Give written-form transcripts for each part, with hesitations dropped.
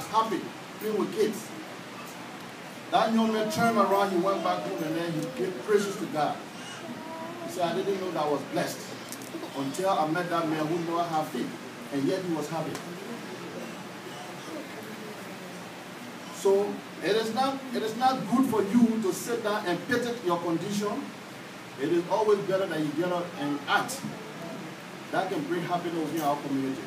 was happy, playing with kids. That young man turned around, he went back home, and then he gave praises to God. He said, I didn't know that I was blessed until I met that man who never had faith, and yet he was happy. So it is not good for you to sit down and pity your condition. It is always better that you get up and act. That can bring happiness in our community.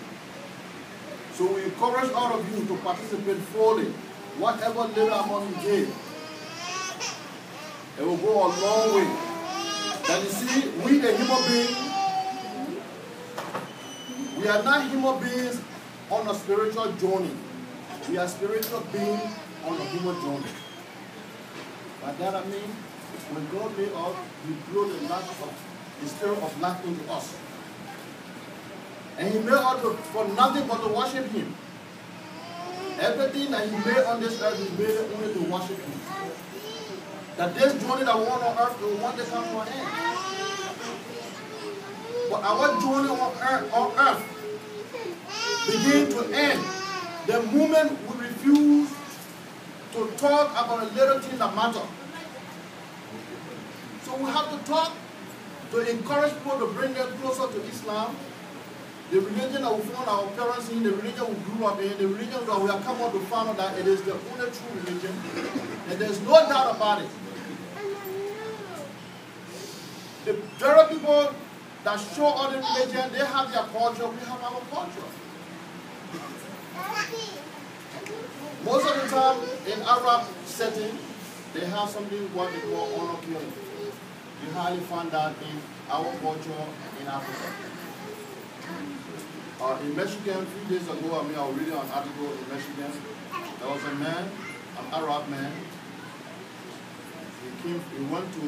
So we encourage all of you to participate fully. Whatever little amount you give, it will go a long way. And you see, we the human beings, we are not human beings on a spiritual journey. We are spiritual beings on a human journey. By that I mean, when God made us, He blew the spirit of life into us. And He made us for nothing but to worship Him. Everything that He made on this earth, He made it only to worship Him. That this journey that we're on earth will one day come to an end. But our journey on earth begins to end the moment we refuse to talk about a little thing that matters. So we have to talk to encourage people to bring them closer to Islam. The religion that we found our parents in, the religion we grew up in, the religion that we have come out to find out that it is the only true religion. And there's no doubt about it. The very people that show other religion, they have their culture, we have our culture. Most of the time in Arab setting, they have something what they call honor killing. You hardly find that in our culture in Africa. In Michigan, a few days ago, I was reading an article in Michigan. There was a man, an Arab man. He went to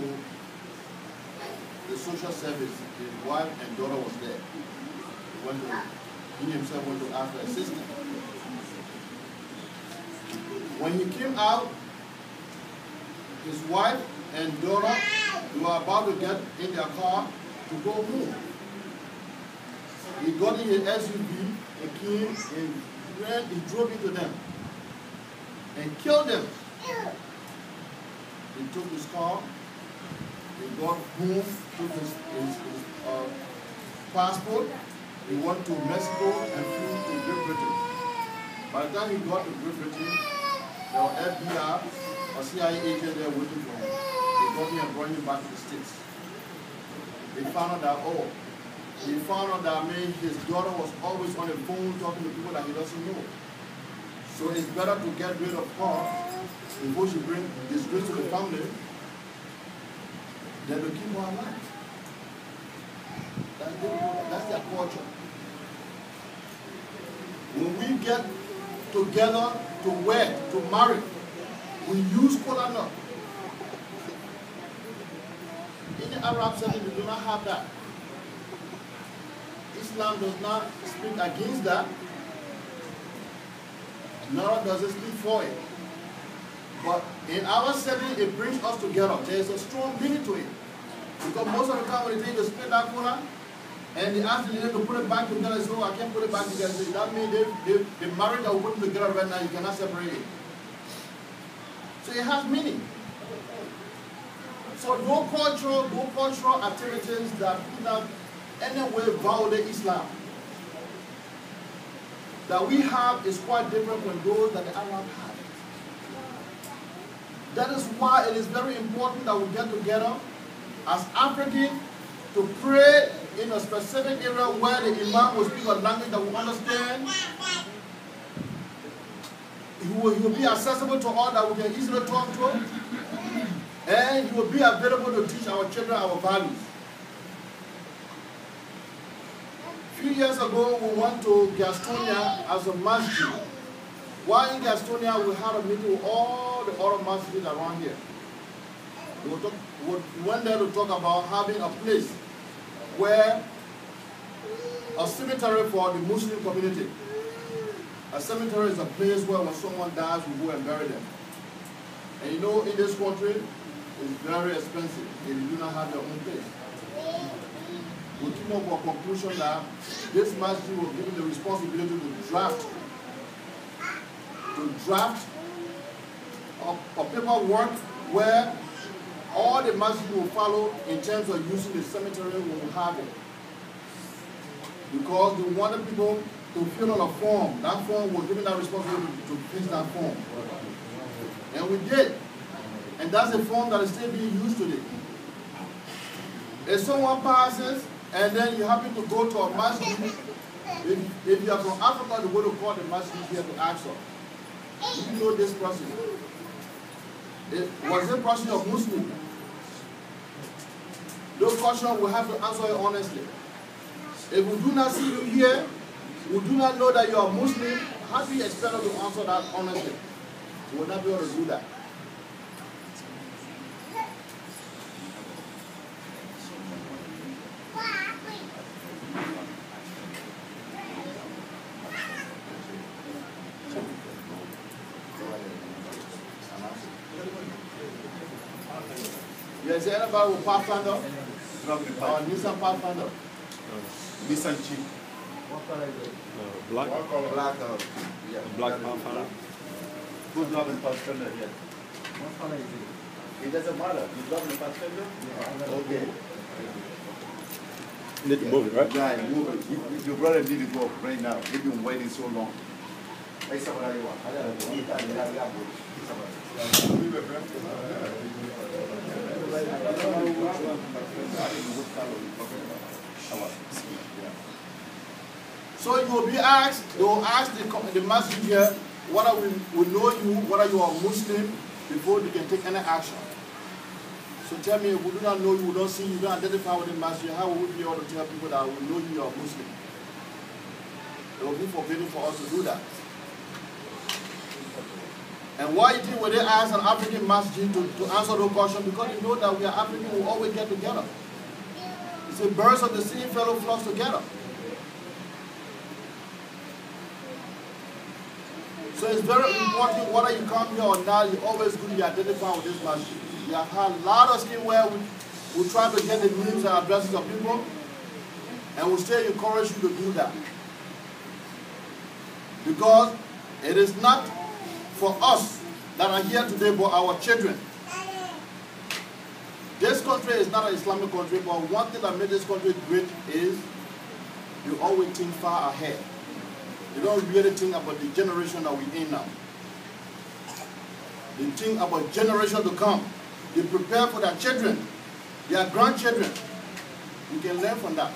the social service. His wife and daughter was there. He himself went to ask for assistance. When he came out, his wife and daughter were about to get in their car to go home. He got in his SUV and came and he drove into them and killed them. He took his car, he got home, took his passport, he went to Mexico and flew to Great Britain. By the time he got to Great Britain, there were FBI or CIA agents there waiting for him. They got him and brought him back to the States. They found out that, his daughter was always on the phone talking to people that he doesn't know. So it's better to get rid of her before she brings disgrace to the family than to keep her alive. That's their culture. When we get together to wed, to marry, we use kola nut. In the Arab setting, we do not have that. Islam does not speak against that, nor does it speak for it. But in our setting, it brings us together. There is a strong meaning to it. Because most of the time when they take the split that kola, and they ask the lady to put it back together, they say, oh, I can't put it back together. So that means the marriage that we put together right now, you cannot separate it. So it has meaning. So no cultural activities that do not anyway violate Islam that we have is quite different from those that the Arab have. That is why it is very important that we get together as Africans to pray in a specific area where the Imam will speak a language that we understand. He will be accessible to all that we can easily talk to. And he will be available to teach our children our values. A few years ago, we went to Gastonia as a masjid. While in Gastonia, we had a meeting with all the other masjids around here. We went there to talk about having a place where a cemetery for the Muslim community. A cemetery is a place where when someone dies, we go and bury them. And you know, in this country, it's very expensive. They do not have their own place. We came up with a conclusion that this masjid will give them the responsibility to draft, to to draft a paperwork where all the masjid will follow in terms of using the cemetery when we have it. Because we wanted people to fill out a form. That form was given that responsibility to fix that form. And we did. And that's a form that is still being used today. If someone passes and then you happen to go to a masjid, if you are from Africa, you go to call the masjid here to ask her, do you know this person? Was this person a Muslim? Those questions we have to answer it honestly. If we do not see you here, we do not know that you are Muslim, how do you expect us to answer that honestly? We will not be able to do that. Is there anybody with Pathfinder? Nissan Pathfinder? Nissan Chief. What color is it? Black. Black. Yeah. Black Pathfinder. Who's driving Pathfinder here? What color is it? It doesn't matter. You driving Pathfinder? Yeah. Okay. You need to move it, right? Yeah, move it. Your brother need to go right now. He's been waiting so long. So you will be asked, they will ask the masjid here whether we know you, whether you are Muslim, before they can take any action. So tell me, if we do not know you, we don't see you, don't identify with the masjid, how will we be able to tell people that we know you are Muslim? It will be forbidden for us to do that. And why you think when they ask an African masjid to answer those questions? Because they know that we are African, we always get together. It's a birds of the same fellow flocks together. So it's very important whether you come here or not, you always good to identify with this masjid. We have had a lot of schemes where we try to get the names and addresses of people, and we still encourage you to do that. Because it is not for us that are here today, but our children. This country is not an Islamic country, but one thing that made this country great is you always think far ahead. You don't really think about the generation that we're in now. They think about generation to come. They prepare for their children, their grandchildren. You can learn from that.